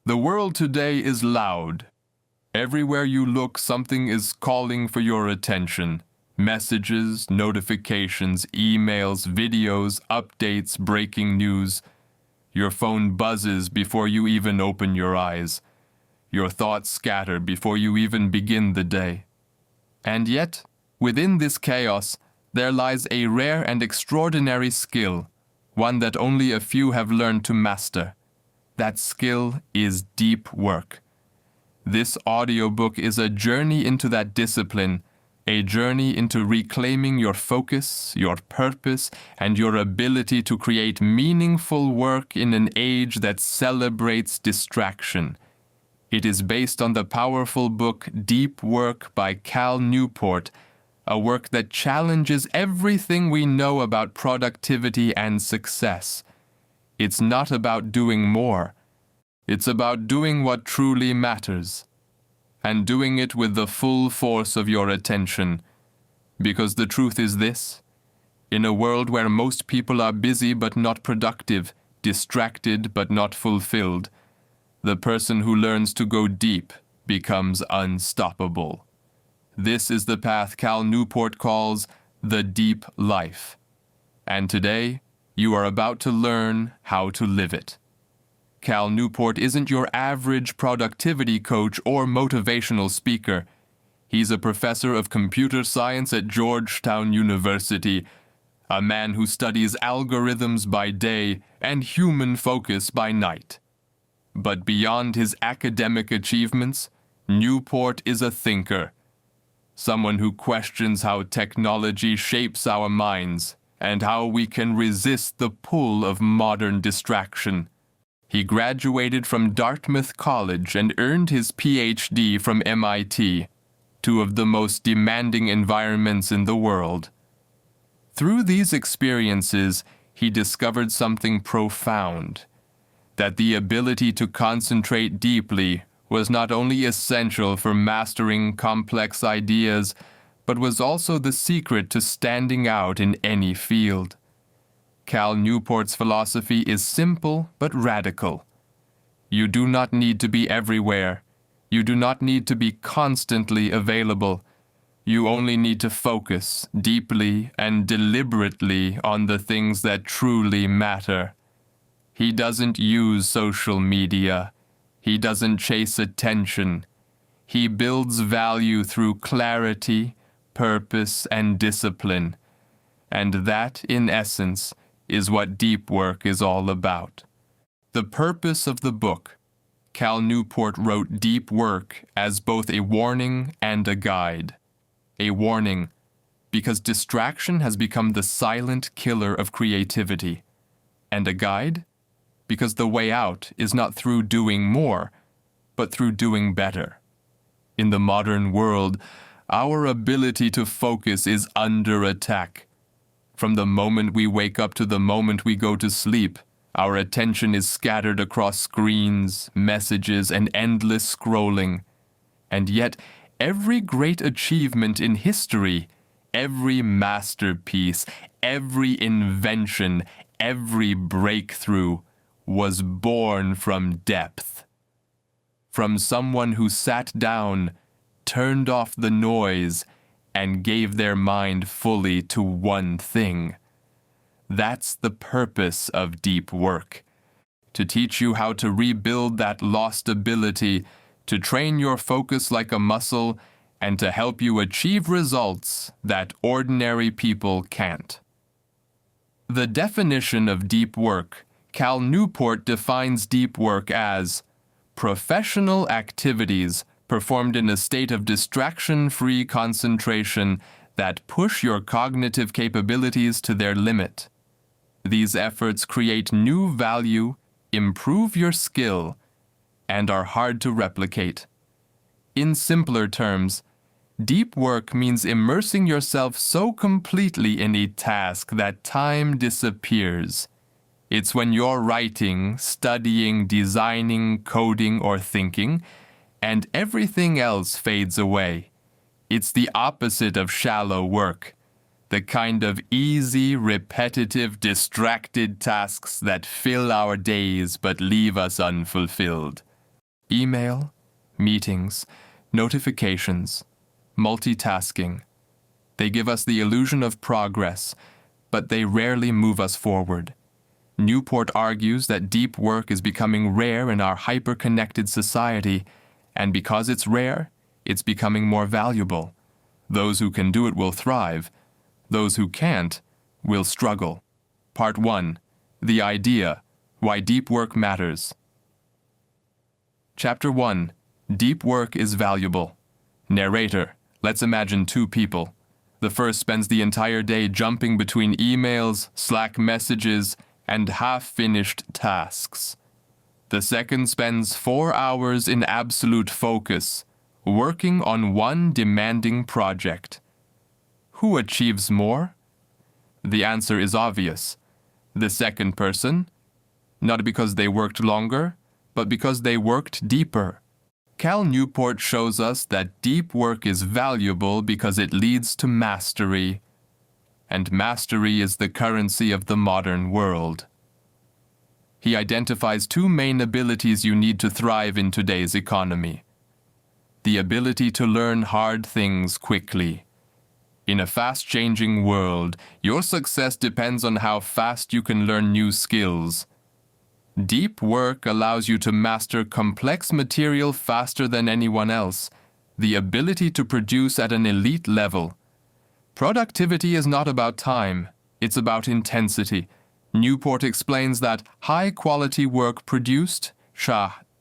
The world today is loud. Everywhere you look, something is calling for your attention. Messages, notifications, emails, videos, updates, breaking news. Your phone buzzes before you even open your eyes. Your thoughts scatter before you even begin the day. And yet, within this chaos, there lies a rare and extraordinary skill, one that only a few have learned to master. That skill is deep work. This audiobook is a journey into that discipline, a journey into reclaiming your focus, your purpose, and your ability to create meaningful work in an age that celebrates distraction. It is based on the powerful book Deep Work by Cal Newport, a work that challenges everything we know about productivity and success. It's not about doing more. It's about doing what truly matters, and doing it with the full force of your attention. Because the truth is this: in a world where most people are busy but not productive, distracted but not fulfilled, the person who learns to go deep becomes unstoppable. This is the path Cal Newport calls the deep life. And today, you are about to learn how to live it. Cal Newport isn't your average productivity coach or motivational speaker. He's a professor of computer science at Georgetown University, a man who studies algorithms by day and human focus by night. But beyond his academic achievements, Newport is a thinker, someone who questions how technology shapes our minds and how we can resist the pull of modern distraction. He graduated from Dartmouth College and earned his PhD from MIT, two of the most demanding environments in the world. Through these experiences, he discovered something profound: that the ability to concentrate deeply was not only essential for mastering complex ideas, but was also the secret to standing out in any field. Cal Newport's philosophy is simple but radical. You do not need to be everywhere. You do not need to be constantly available. You only need to focus deeply and deliberately on the things that truly matter. He doesn't use social media. He doesn't chase attention. He builds value through clarity, purpose, and discipline. And that, in essence, is what deep work is all about. The purpose of the book: Cal Newport wrote Deep Work as both a warning and a guide. A warning, because distraction has become the silent killer of creativity. And a guide, because the way out is not through doing more, but through doing better. In the modern world, our ability to focus is under attack. From the moment we wake up to the moment we go to sleep, our attention is scattered across screens, messages, and endless scrolling. And yet, every great achievement in history, every masterpiece, every invention, every breakthrough was born from depth. From someone who sat down, turned off the noise, and gave their mind fully to one thing. That's the purpose of deep work: to teach you how to rebuild that lost ability, to train your focus like a muscle, and to help you achieve results that ordinary people can't. The definition of deep work: Cal Newport defines deep work as professional activities performed in a state of distraction-free concentration that push your cognitive capabilities to their limit. These efforts create new value, improve your skill, and are hard to replicate. In simpler terms, deep work means immersing yourself so completely in a task that time disappears. It's when you're writing, studying, designing, coding, or thinking, and everything else fades away. It's the opposite of shallow work, the kind of easy, repetitive, distracted tasks that fill our days but leave us unfulfilled. email, meetings, notifications, multitasking. They give us the illusion of progress, but they rarely move us forward. Newport argues that deep work is becoming rare in our hyper-connected society, and because it's rare, it's becoming more valuable. Those who can do it will thrive. Those who can't will struggle. Part 1. The Idea. Why Deep Work Matters. Chapter 1. Deep Work is Valuable. Narrator. Let's imagine two people. The first spends the entire day jumping between emails, Slack messages, and half-finished tasks. The second spends 4 hours in absolute focus, working on one demanding project. Who achieves more? The answer is obvious. The second person, not because they worked longer, but because they worked deeper. Cal Newport shows us that deep work is valuable because it leads to mastery, and mastery is the currency of the modern world. He identifies 2 main abilities you need to thrive in today's economy. The ability to learn hard things quickly. In a fast-changing world, your success depends on how fast you can learn new skills. Deep work allows you to master complex material faster than anyone else, the ability to produce at an elite level. Productivity is not about time, it's about intensity. Newport explains that high-quality work produced,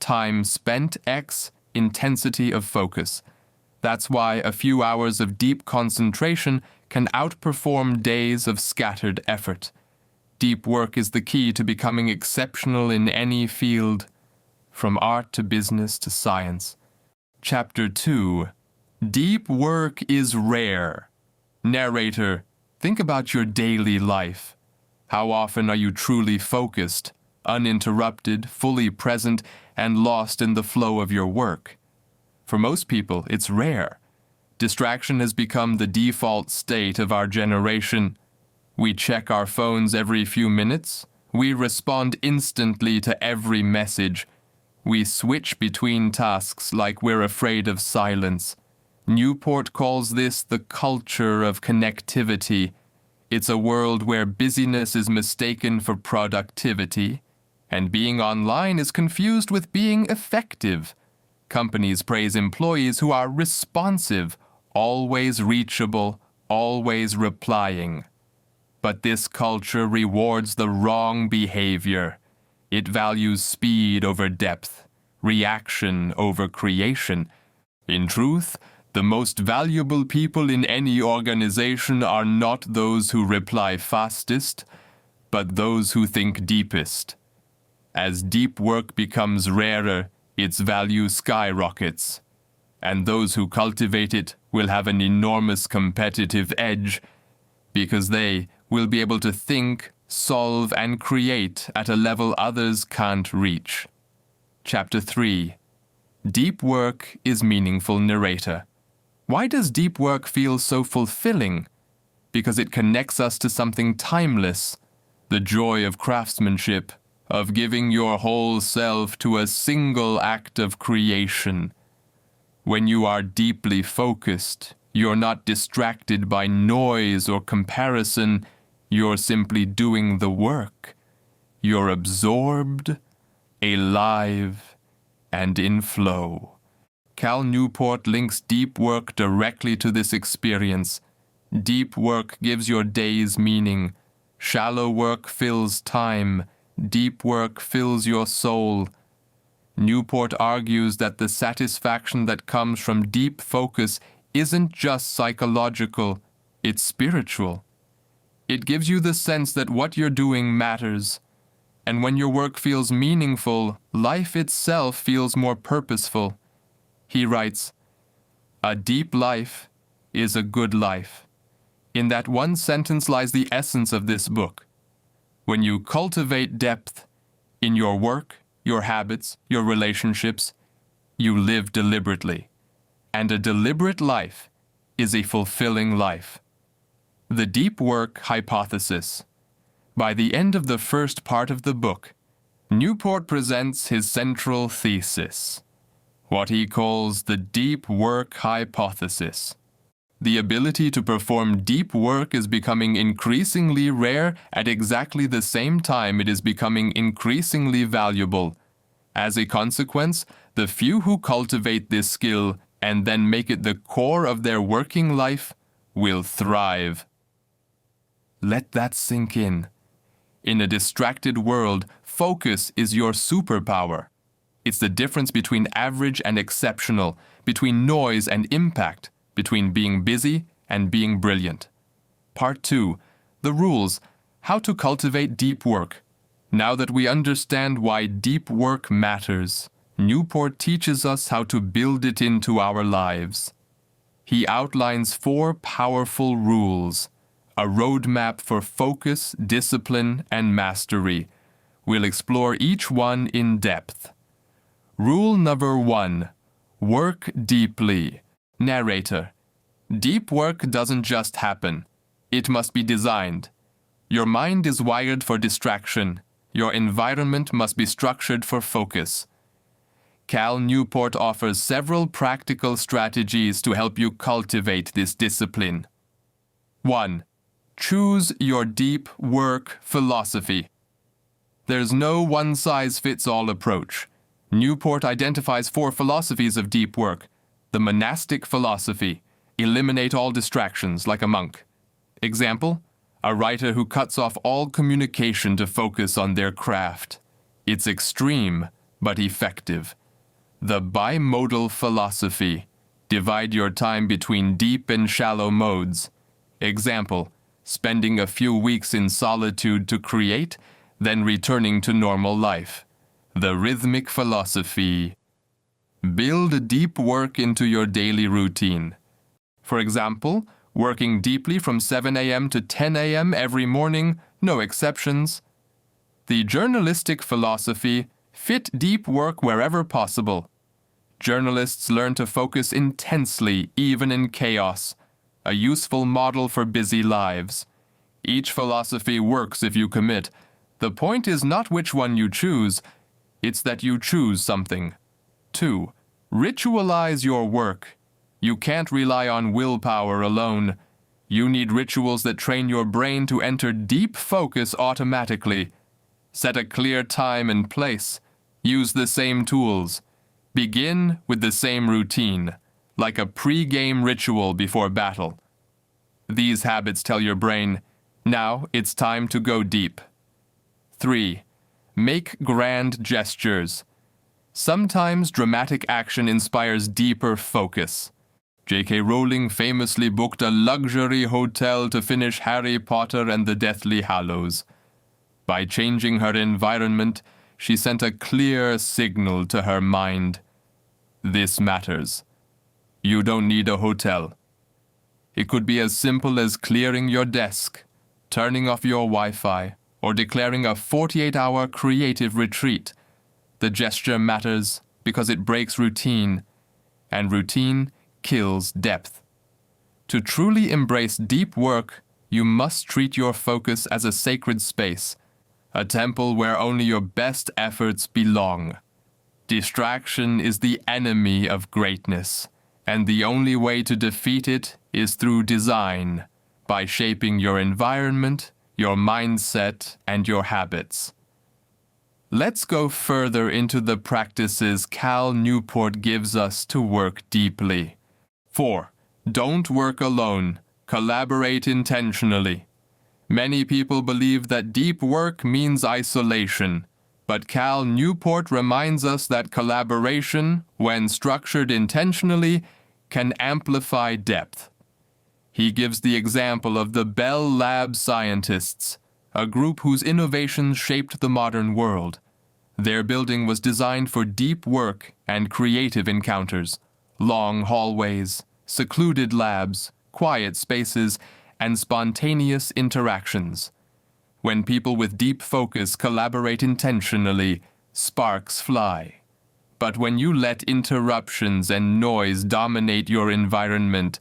time spent, X, intensity of focus. That's why a few hours of deep concentration can outperform days of scattered effort. Deep work is the key to becoming exceptional in any field, from art to business to science. Chapter 2. Deep work is rare. Narrator, think about your daily life. How often are you truly focused, uninterrupted, fully present, and lost in the flow of your work? For most people, it's rare. Distraction has become the default state of our generation. We check our phones every few minutes. We respond instantly to every message. We switch between tasks like we're afraid of silence. Newport calls this the culture of connectivity. It's a world where busyness is mistaken for productivity, and being online is confused with being effective. Companies praise employees who are responsive, always reachable, always replying. But this culture rewards the wrong behavior. It values speed over depth, reaction over creation. In truth, the most valuable people in any organization are not those who reply fastest, but those who think deepest. As deep work becomes rarer, its value skyrockets, and those who cultivate it will have an enormous competitive edge because they will be able to think, solve, and create at a level others can't reach. Chapter 3. Deep work is meaningful. Narrator. Why does deep work feel so fulfilling? Because it connects us to something timeless, the joy of craftsmanship, of giving your whole self to a single act of creation. When you are deeply focused, you're not distracted by noise or comparison, you're simply doing the work. You're absorbed, alive, and in flow. Cal Newport links deep work directly to this experience. Deep work gives your days meaning. Shallow work fills time. Deep work fills your soul. Newport argues that the satisfaction that comes from deep focus isn't just psychological, it's spiritual. It gives you the sense that what you're doing matters. And when your work feels meaningful, life itself feels more purposeful. He writes, "A deep life is a good life." In that one sentence lies the essence of this book. When you cultivate depth in your work, your habits, your relationships, you live deliberately. And a deliberate life is a fulfilling life. The Deep Work Hypothesis. By the end of the first part of the book, Newport presents his central thesis. what he calls the deep work hypothesis. The ability to perform deep work is becoming increasingly rare at exactly the same time it is becoming increasingly valuable. As a consequence, the few who cultivate this skill and then make it the core of their working life will thrive. Let that sink in. In a distracted world, focus is your superpower. It's the difference between average and exceptional, between noise and impact, between being busy and being brilliant. Part 2. The rules. How to cultivate deep work. Now that we understand why deep work matters, Newport teaches us how to build it into our lives. He outlines 4 powerful rules, a roadmap for focus, discipline, and mastery. We'll explore each one in depth. Rule number 1. Work deeply. Narrator. Deep work doesn't just happen. It must be designed. Your mind is wired for distraction. Your environment must be structured for focus. Cal Newport offers several practical strategies to help you cultivate this discipline. 1. Choose your deep work philosophy. There's no one-size-fits-all approach. Newport identifies 4 philosophies of deep work. The monastic philosophy. Eliminate all distractions like a monk. Example, a writer who cuts off all communication to focus on their craft. It's extreme, but effective. The bimodal philosophy. Divide your time between deep and shallow modes. Example, spending a few weeks in solitude to create, then returning to normal life. The rhythmic philosophy. Build deep work into your daily routine. For example, working deeply from 7 a.m. to 10 a.m. every morning, no exceptions. The journalistic philosophy. Fit deep work wherever possible. Journalists learn to focus intensely, even in chaos. A useful model for busy lives. Each philosophy works if you commit. The point is not which one you choose, it's that you choose something. 2. Ritualize your work. You can't rely on willpower alone. You need rituals that train your brain to enter deep focus automatically. Set a clear time and place. Use the same tools. Begin with the same routine, like a pre-game ritual before battle. These habits tell your brain, now it's time to go deep. 3. Make grand gestures. Sometimes dramatic action inspires deeper focus. J.K. Rowling famously booked a luxury hotel to finish Harry Potter and the Deathly Hallows. By changing her environment, she sent a clear signal to her mind. This matters. You don't need a hotel. It could be as simple as clearing your desk, turning off your Wi-Fi, or declaring a 48-hour creative retreat. The gesture matters because it breaks routine, and routine kills depth. To truly embrace deep work, you must treat your focus as a sacred space, a temple where only your best efforts belong. Distraction is the enemy of greatness, and the only way to defeat it is through design, by shaping your environment, your mindset, and your habits. Let's go further into the practices Cal Newport gives us to work deeply. 4. Don't work alone. Collaborate intentionally. Many people believe that deep work means isolation, but Cal Newport reminds us that collaboration, when structured intentionally, can amplify depth. He gives the example of the Bell Lab scientists, a group whose innovations shaped the modern world. Their building was designed for deep work and creative encounters, long hallways, secluded labs, quiet spaces, and spontaneous interactions. When people with deep focus collaborate intentionally, sparks fly. But when you let interruptions and noise dominate your environment,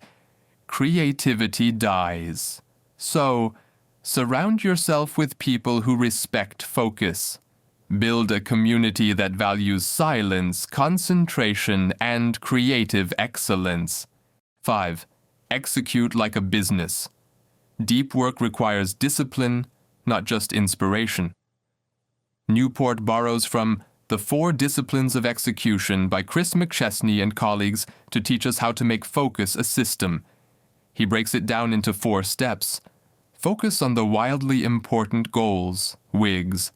creativity dies. So, surround yourself with people who respect focus. Build a community that values silence, concentration, and creative excellence. 5. Execute like a business. Deep work requires discipline, not just inspiration. Newport borrows from The 4 Disciplines of Execution by Chris McChesney and colleagues to teach us how to make focus a system. He breaks it down into 4 steps. Focus on the wildly important goals, WIGs.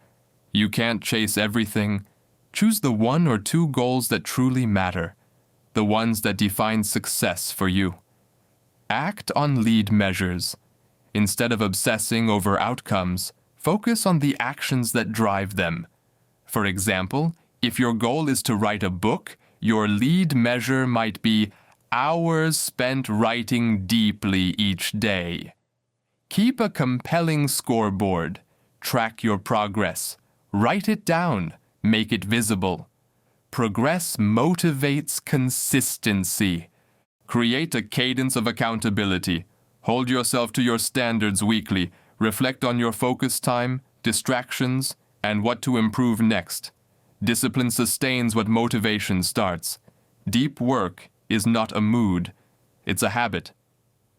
You can't chase everything. Choose the 1 or 2 goals that truly matter, the ones that define success for you. Act on lead measures. Instead of obsessing over outcomes, focus on the actions that drive them. For example, if your goal is to write a book, your lead measure might be hours spent writing deeply each day. Keep a compelling scoreboard. Track your progress. Write it down. Make it visible. Progress motivates consistency. Create a cadence of accountability. Hold yourself to your standards weekly. Reflect on your focus time, distractions, and what to improve next. Discipline sustains what motivation starts. Deep work is not a mood, it's a habit.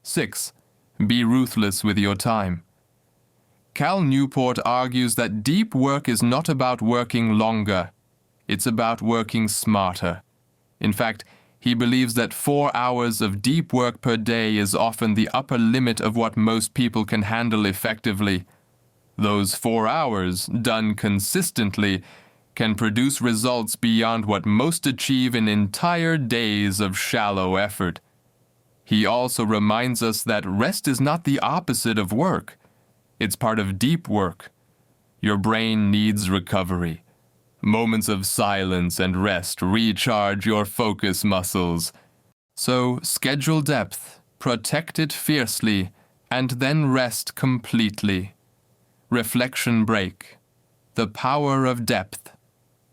6. Be ruthless with your time. Cal Newport argues that deep work is not about working longer, it's about working smarter. In fact, he believes that 4 hours of deep work per day is often the upper limit of what most people can handle effectively. Those 4 hours, done consistently, can produce results beyond what most achieve in entire days of shallow effort. He also reminds us that rest is not the opposite of work. It's part of deep work. Your brain needs recovery. Moments of silence and rest recharge your focus muscles. So schedule depth, protect it fiercely, and then rest completely. Reflection break. The power of depth.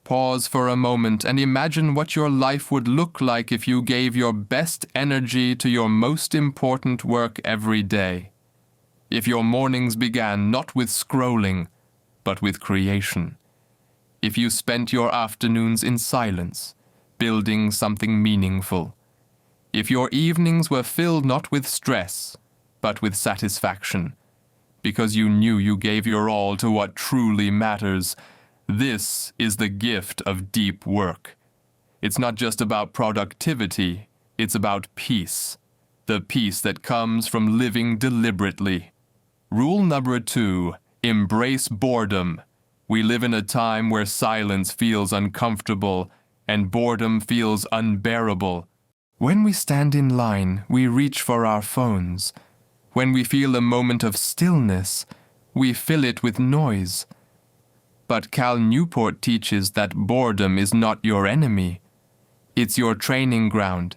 Pause for a moment and imagine what your life would look like if you gave your best energy to your most important work every day. If your mornings began not with scrolling, but with creation. If you spent your afternoons in silence, building something meaningful. If your evenings were filled not with stress, but with satisfaction, because you knew you gave your all to what truly matters. This is the gift of deep work. It's not just about productivity, it's about peace. The peace that comes from living deliberately. Rule number 2, embrace boredom. We live in a time where silence feels uncomfortable and boredom feels unbearable. When we stand in line, we reach for our phones. When we feel a moment of stillness, we fill it with noise. But Cal Newport teaches that boredom is not your enemy. It's your training ground.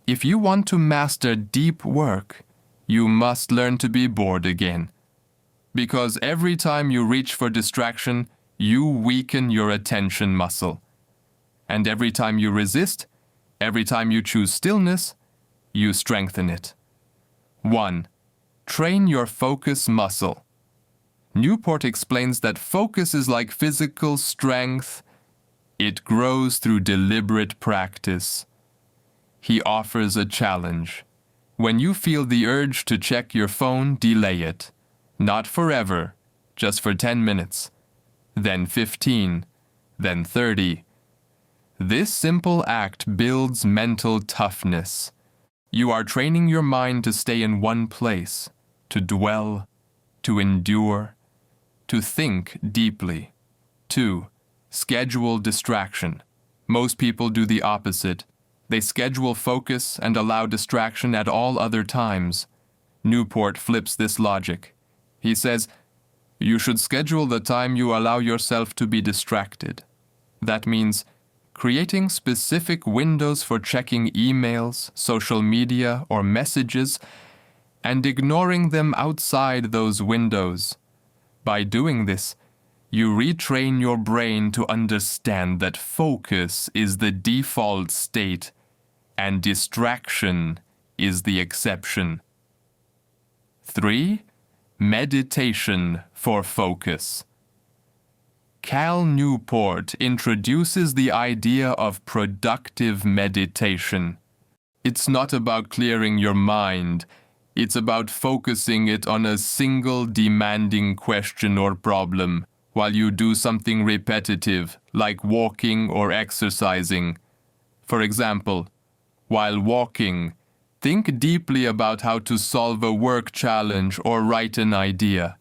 If you want to master deep work, you must learn to be bored again. Because every time you reach for distraction, you weaken your attention muscle. And every time you resist, every time you choose stillness, you strengthen it. 1. Train your focus muscle. Newport explains that focus is like physical strength. It grows through deliberate practice. He offers a challenge. When you feel the urge to check your phone, delay it. Not forever, just for 10 minutes. Then 15, then 30. This simple act builds mental toughness. You are training your mind to stay in one place, to dwell, to endure, to think deeply. 2. Schedule distraction. Most people do the opposite. They schedule focus and allow distraction at all other times. Newport flips this logic. He says, you should schedule the time you allow yourself to be distracted. That means creating specific windows for checking emails, social media, or messages, and ignoring them outside those windows. By doing this, you retrain your brain to understand that focus is the default state and distraction is the exception. 3. Meditation for focus. Cal Newport introduces the idea of productive meditation. It's not about clearing your mind. It's about focusing it on a single demanding question or problem while you do something repetitive, like walking or exercising. For example, while walking, think deeply about how to solve a work challenge or write an idea.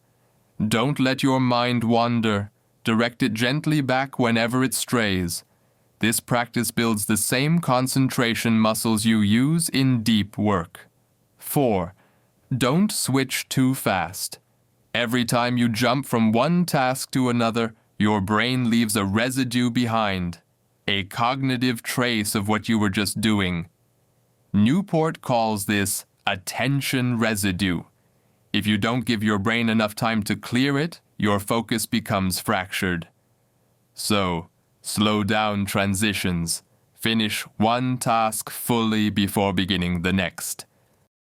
Don't let your mind wander. Direct it gently back whenever it strays. This practice builds the same concentration muscles you use in deep work. 4. Don't switch too fast. Every time you jump from one task to another, your brain leaves a residue behind, a cognitive trace of what you were just doing. Newport calls this attention residue. If you don't give your brain enough time to clear it, your focus becomes fractured. So, slow down transitions. Finish one task fully before beginning the next.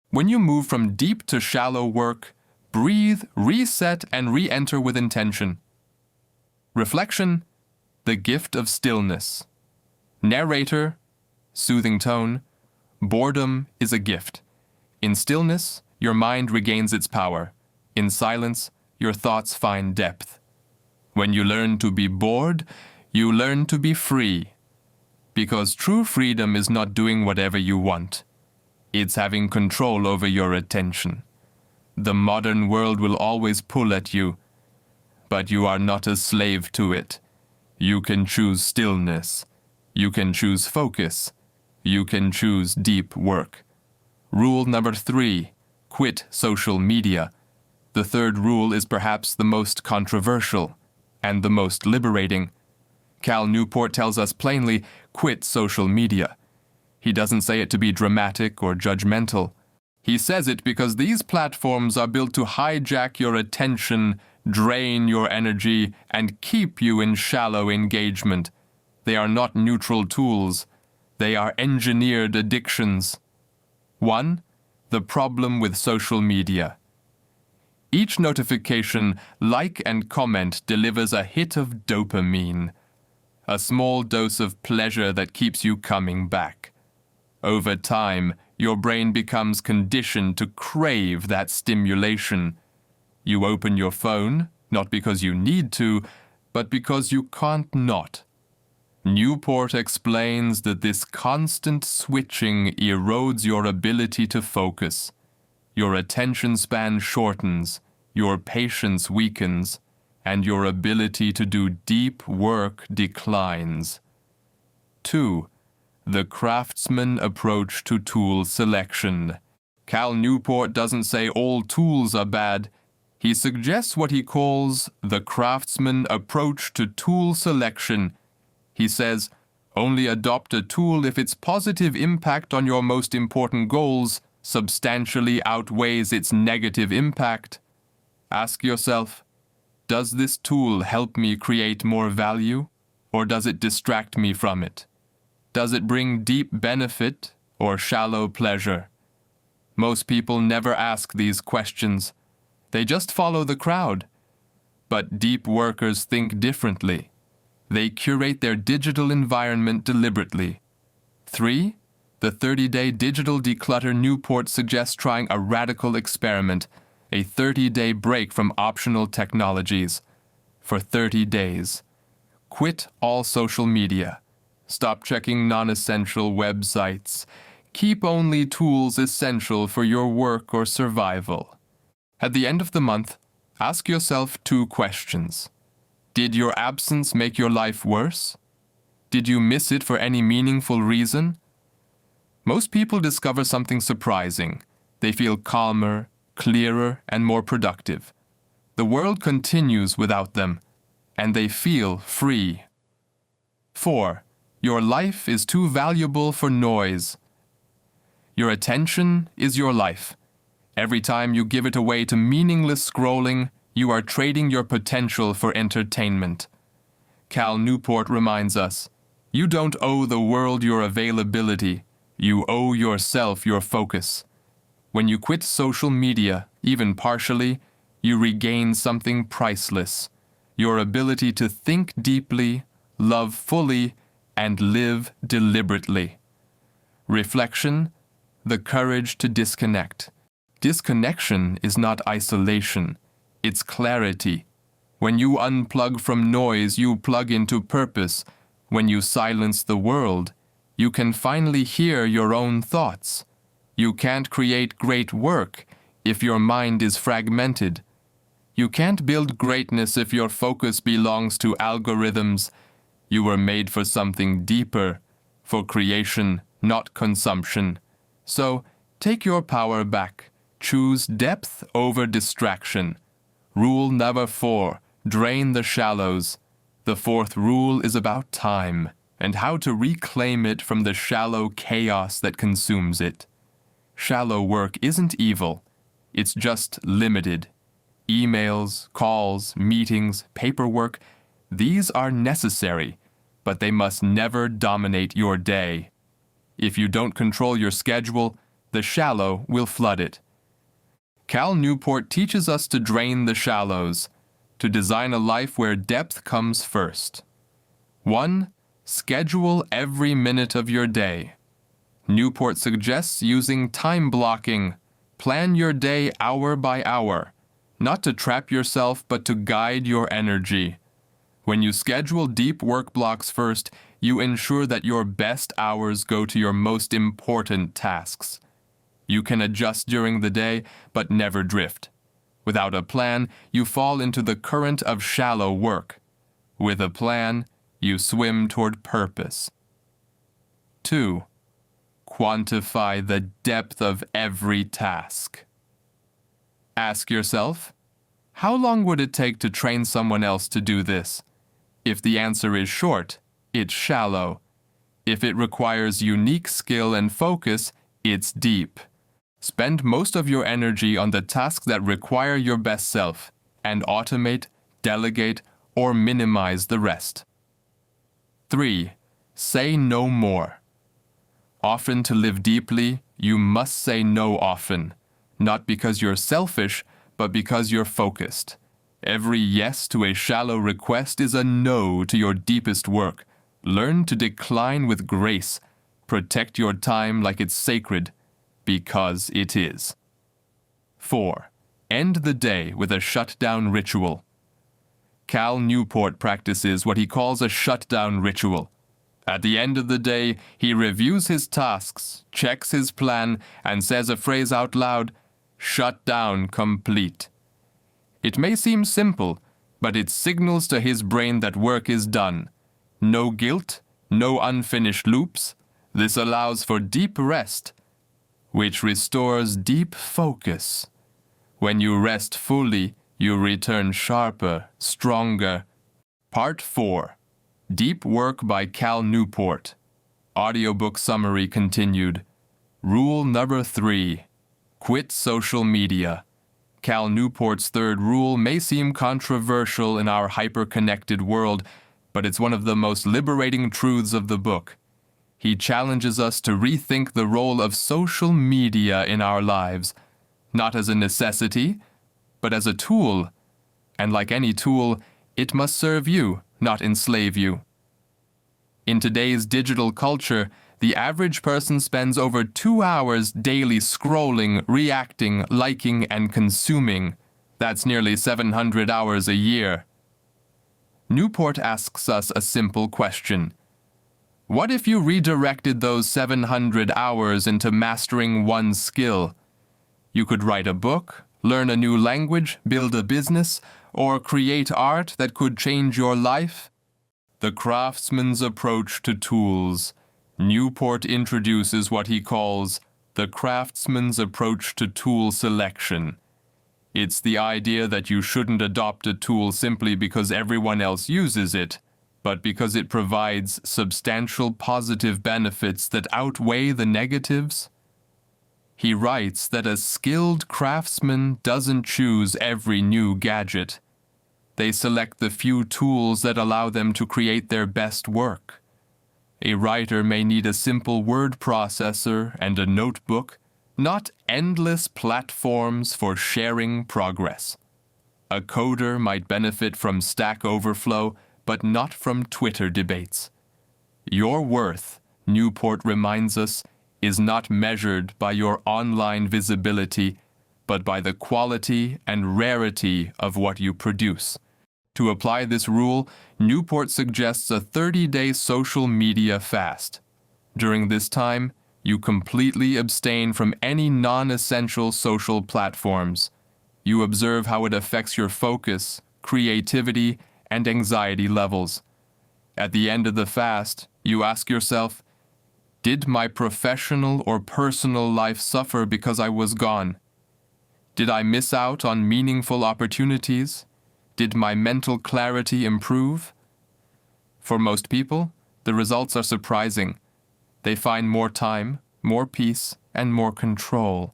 When you move from deep to shallow work, breathe, reset, and re-enter with intention. Reflection, the gift of stillness. Narrator, soothing tone. Boredom is a gift. In stillness, your mind regains its power. In silence, your thoughts find depth. When you learn to be bored, you learn to be free. Because true freedom is not doing whatever you want. It's having control over your attention. The modern world will always pull at you, but you are not a slave to it. You can choose stillness. You can choose focus. You can choose deep work. Rule number 3, quit social media. The third rule is perhaps the most controversial and the most liberating. Cal Newport tells us plainly, quit social media. He doesn't say it to be dramatic or judgmental. He says it because these platforms are built to hijack your attention, drain your energy, and keep you in shallow engagement. They are not neutral tools. They are engineered addictions. 1. The problem with social media. Each notification, like and comment delivers a hit of dopamine, a small dose of pleasure that keeps you coming back. Over time, your brain becomes conditioned to crave that stimulation. You open your phone, not because you need to, but because you can't not. Newport explains that this constant switching erodes your ability to focus. Your attention span shortens, your patience weakens, and your ability to do deep work declines. 2. The craftsman approach to tool selection. Cal Newport doesn't say all tools are bad. He suggests what he calls the craftsman approach to tool selection. He says, only adopt a tool if its positive impact on your most important goals substantially outweighs its negative impact. Ask yourself, does this tool help me create more value, or does it distract me from it? Does it bring deep benefit or shallow pleasure? Most people never ask these questions. They just follow the crowd. But deep workers think differently. They curate their digital environment deliberately. 3. The 30-day digital declutter. Newport suggests trying a radical experiment, a 30-day break from optional technologies. For 30 days. Quit all social media. Stop checking non-essential websites. Keep only tools essential for your work or survival. At the end of the month, ask yourself 2 questions. Did your absence make your life worse? Did you miss it for any meaningful reason? Most people discover something surprising. They feel calmer, clearer, and more productive. The world continues without them, and they feel free. 4. Your life is too valuable for noise. Your attention is your life. Every time you give it away to meaningless scrolling, you are trading your potential for entertainment. Cal Newport reminds us, you don't owe the world your availability. You owe yourself your focus. When you quit social media, even partially, you regain something priceless. your ability to think deeply, love fully, and live deliberately. Reflection, the courage to disconnect. Disconnection is not isolation, it's clarity. When you unplug from noise, you plug into purpose. When you silence the world, you can finally hear your own thoughts. You can't create great work if your mind is fragmented. You can't build greatness if your focus belongs to algorithms. You were made for something deeper, for creation, not consumption. So, take your power back. Choose depth over distraction. Rule number 4, drain the shallows. The 4th rule is about time and how to reclaim it from the shallow chaos that consumes it. Shallow work isn't evil. It's just limited. Emails, calls, meetings, paperwork, these are necessary, but they must never dominate your day. If you don't control your schedule, the shallow will flood it. Cal Newport teaches us to drain the shallows, to design a life where depth comes first. 1. Schedule every minute of your day. Newport suggests using time blocking. Plan your day hour by hour, not to trap yourself but to guide your energy. When you schedule deep work blocks first, you ensure that your best hours go to your most important tasks. You can adjust during the day, but never drift. Without a plan, you fall into the current of shallow work. With a plan, you swim toward purpose. 2. Quantify the depth of every task. Ask yourself, how long would it take to train someone else to do this? If the answer is short, it's shallow. If it requires unique skill and focus, it's deep. Spend most of your energy on the tasks that require your best self, and automate, delegate, or minimize the rest. 3. Say no more. Often to live deeply, you must say no often, not because you're selfish, but because you're focused. Every yes to a shallow request is a no to your deepest work. Learn to decline with grace. Protect your time like it's sacred, because it is. 4. End the day with a shutdown ritual. Cal Newport practices what he calls a shutdown ritual. At the end of the day, he reviews his tasks, checks his plan, and says a phrase out loud, "Shut down complete." It may seem simple, but it signals to his brain that work is done. No guilt, no unfinished loops. This allows for deep rest, which restores deep focus. When you rest fully, you return sharper, stronger. Part 4. Deep Work by Cal Newport. Audiobook summary continued. Rule number 3. Quit social media. Cal Newport's 3rd rule may seem controversial in our hyper-connected world, but it's one of the most liberating truths of the book. He challenges us to rethink the role of social media in our lives, not as a necessity, but as a tool. And like any tool, it must serve you, not enslave you. In today's digital culture, the average person spends over 2 hours daily scrolling, reacting, liking, and consuming. That's nearly 700 hours a year. Newport asks us a simple question. What if you redirected those 700 hours into mastering one skill? You could write a book, learn a new language, build a business, or create art that could change your life. The craftsman's approach to tools. Newport introduces what he calls the craftsman's approach to tool selection. It's the idea that you shouldn't adopt a tool simply because everyone else uses it, but because it provides substantial positive benefits that outweigh the negatives. He writes that a skilled craftsman doesn't choose every new gadget. They select the few tools that allow them to create their best work. A writer may need a simple word processor and a notebook, not endless platforms for sharing progress. A coder might benefit from Stack Overflow, but not from Twitter debates. Your worth, Newport reminds us, is not measured by your online visibility, but by the quality and rarity of what you produce. To apply this rule, Newport suggests a 30-day social media fast. During this time, you completely abstain from any non-essential social platforms. You observe how it affects your focus, creativity, and anxiety levels. At the end of the fast, you ask yourself, did my professional or personal life suffer because I was gone? Did I miss out on meaningful opportunities? Did my mental clarity improve? For most people, the results are surprising. They find more time, more peace, and more control.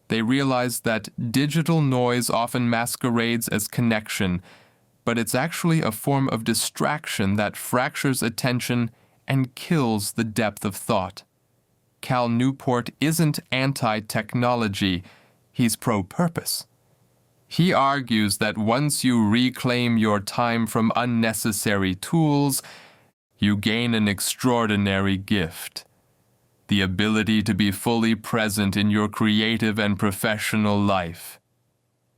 They realize that digital noise often masquerades as connection, but it's actually a form of distraction that fractures attention and kills the depth of thought. Cal Newport isn't anti-technology, he's pro-purpose. He argues that once you reclaim your time from unnecessary tools, you gain an extraordinary gift: the ability to be fully present in your creative and professional life.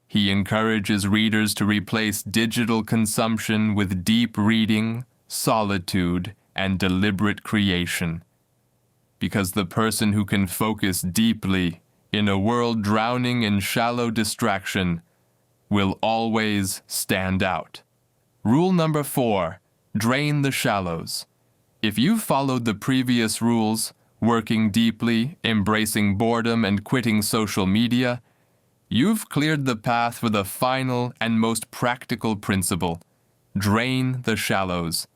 He encourages readers to replace digital consumption with deep reading, solitude, and deliberate creation. Because the person who can focus deeply in a world drowning in shallow distraction will always stand out. Rule number 4, drain the shallows. If you've followed the previous rules, working deeply, embracing boredom, and quitting social media, you've cleared the path for the final and most practical principle: drain the shallows.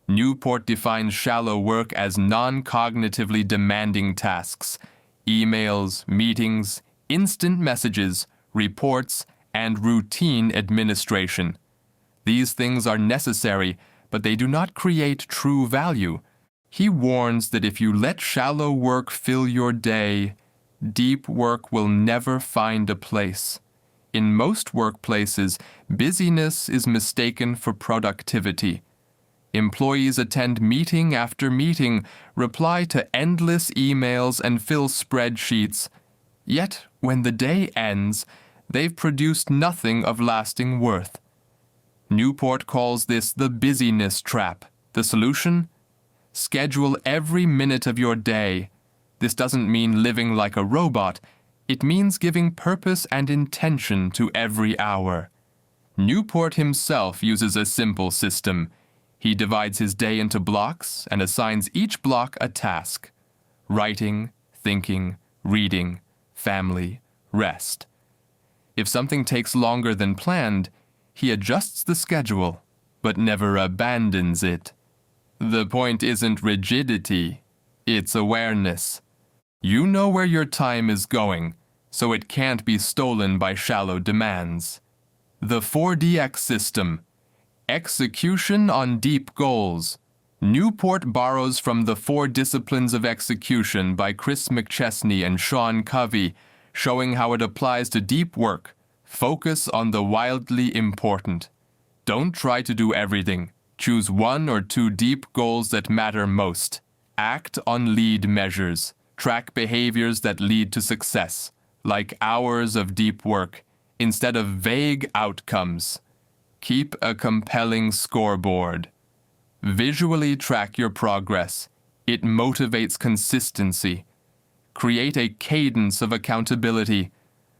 Newport defines shallow work as non-cognitively demanding tasks: emails, meetings, instant messages, reports, and routine administration. These things are necessary, but they do not create true value. He warns that if you let shallow work fill your day, deep work will never find a place. In most workplaces, busyness is mistaken for productivity. Employees attend meeting after meeting, reply to endless emails, and fill spreadsheets. Yet, when the day ends, they've produced nothing of lasting worth. Newport calls this the busyness trap. The solution? Schedule every minute of your day. This doesn't mean living like a robot. It means giving purpose and intention to every hour. Newport himself uses a simple system. He divides his day into blocks and assigns each block a task: writing, thinking, reading, family, rest. If something takes longer than planned, he adjusts the schedule, but never abandons it. The point isn't rigidity, it's awareness. You know where your time is going, so it can't be stolen by shallow demands. The 4DX system: execution on deep goals. Newport borrows from The 4 Disciplines of Execution by Chris McChesney and Sean Covey, showing how it applies to deep work. Focus on the wildly important. Don't try to do everything. Choose 1 or 2 deep goals that matter most. Act on lead measures. Track behaviors that lead to success, like hours of deep work, instead of vague outcomes. Keep a compelling scoreboard. Visually track your progress. It motivates consistency. Create a cadence of accountability.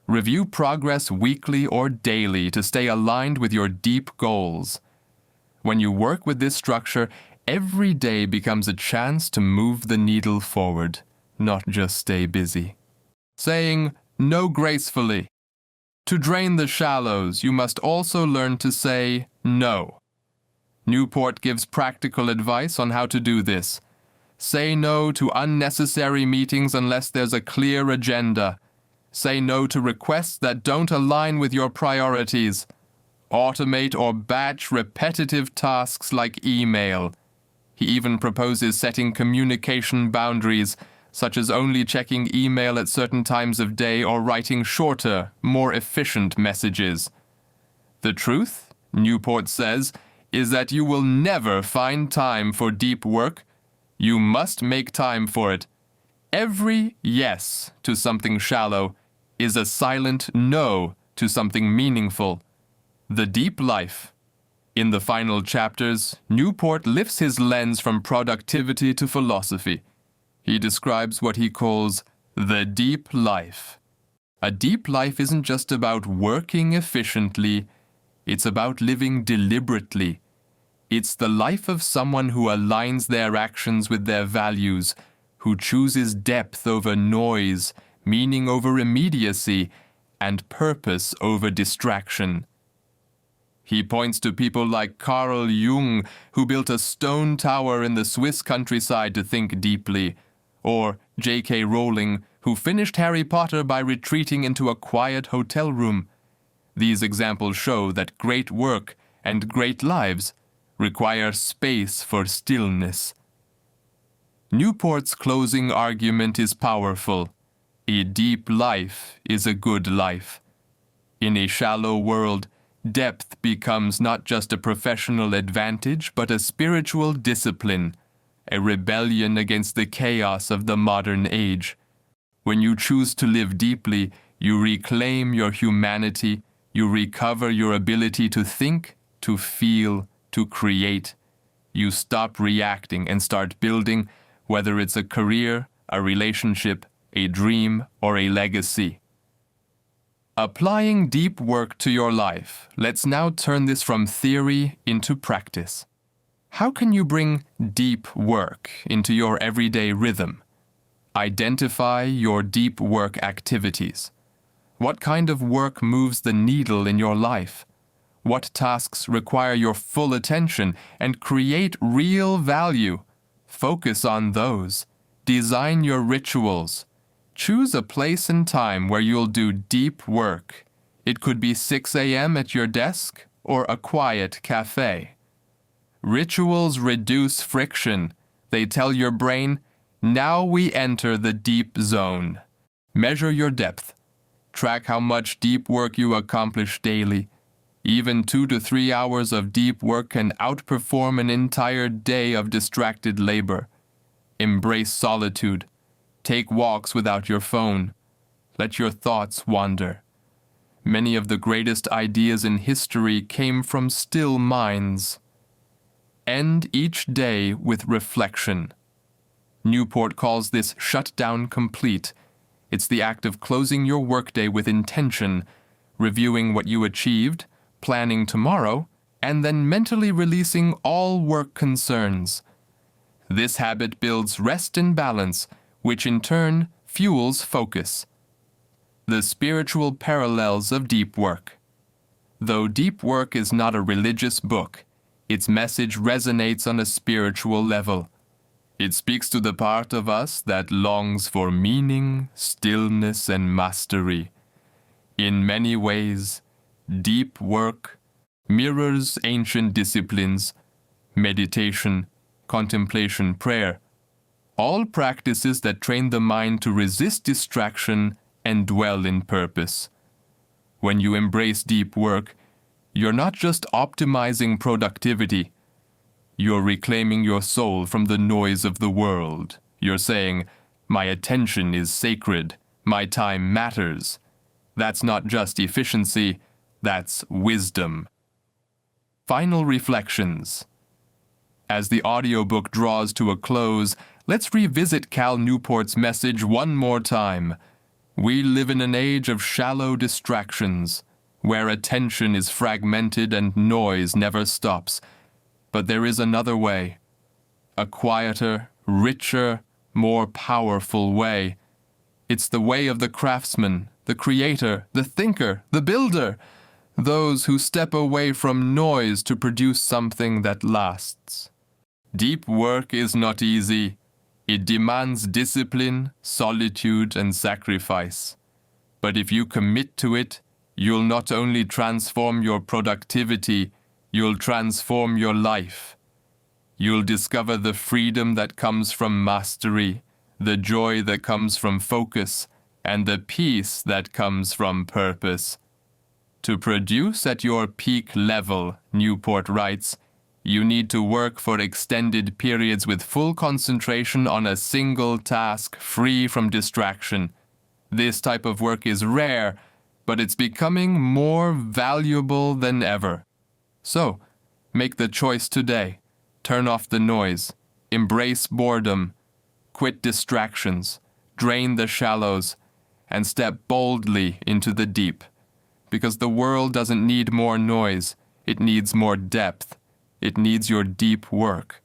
Review progress weekly or daily to stay aligned with your deep goals. When you work with this structure, every day becomes a chance to move the needle forward, not just stay busy. Saying no gracefully. To drain the shallows, you must also learn to say no. Newport gives practical advice on how to do this. Say no to unnecessary meetings unless there's a clear agenda. Say no to requests that don't align with your priorities. Automate or batch repetitive tasks like email. He even proposes setting communication boundaries, such as only checking email at certain times of day or writing shorter, more efficient messages. The truth, Newport says, is that you will never find time for deep work. You must make time for it. Every yes to something shallow is a silent no to something meaningful. The deep life. In the final chapters, Newport lifts his lens from productivity to philosophy. He describes what he calls the deep life. A deep life isn't just about working efficiently, it's about living deliberately. It's the life of someone who aligns their actions with their values, who chooses depth over noise, meaning over immediacy, and purpose over distraction. He points to people like Carl Jung, who built a stone tower in the Swiss countryside to think deeply, or J.K. Rowling, who finished Harry Potter by retreating into a quiet hotel room. These examples show that great work and great lives require space for stillness. Newport's closing argument is powerful. A deep life is a good life. In a shallow world, depth becomes not just a professional advantage, but a spiritual discipline, a rebellion against the chaos of the modern age. When you choose to live deeply, you reclaim your humanity, you recover your ability to think, to feel, to create. You stop reacting and start building, whether it's a career, a relationship, a dream, or a legacy. Applying deep work to your life, let's now turn this from theory into practice. How can you bring deep work into your everyday rhythm? Identify your deep work activities. What kind of work moves the needle in your life? What tasks require your full attention and create real value? Focus on those. Design your rituals. Choose a place and time where you'll do deep work. It could be 6 a.m. at your desk or a quiet cafe. Rituals reduce friction. They tell your brain, now we enter the deep zone. Measure your depth. Track how much deep work you accomplish daily. Even 2 to 3 hours of deep work can outperform an entire day of distracted labor. Embrace solitude. Take walks without your phone. Let your thoughts wander. Many of the greatest ideas in history came from still minds. End each day with reflection. Newport calls this shutdown complete. It's the act of closing your workday with intention, reviewing what you achieved, planning tomorrow, and then mentally releasing all work concerns. This habit builds rest and balance, which in turn fuels focus. The spiritual parallels of deep work. Though deep work is not a religious book, its message resonates on a spiritual level. It speaks to the part of us that longs for meaning, stillness, and mastery. In many ways, deep work mirrors ancient disciplines, meditation, contemplation, prayer, all practices that train the mind to resist distraction and dwell in purpose. When you embrace deep work, you're not just optimizing productivity. You're reclaiming your soul from the noise of the world. You're saying, my attention is sacred. My time matters. That's not just efficiency, that's wisdom. Final reflections. As the audiobook draws to a close, let's revisit Cal Newport's message one more time. We live in an age of shallow distractions, where attention is fragmented and noise never stops. But there is another way, a quieter, richer, more powerful way. It's the way of the craftsman, the creator, the thinker, the builder, those who step away from noise to produce something that lasts. Deep work is not easy. It demands discipline, solitude, and sacrifice. But if you commit to it, you'll not only transform your productivity, you'll transform your life. You'll discover the freedom that comes from mastery, the joy that comes from focus, and the peace that comes from purpose. To produce at your peak level, Newport writes, you need to work for extended periods with full concentration on a single task, free from distraction. This type of work is rare, but it's becoming more valuable than ever. So, make the choice today. Turn off the noise. Embrace boredom. Quit distractions. Drain the shallows. And step boldly into the deep. Because the world doesn't need more noise. It needs more depth. It needs your deep work.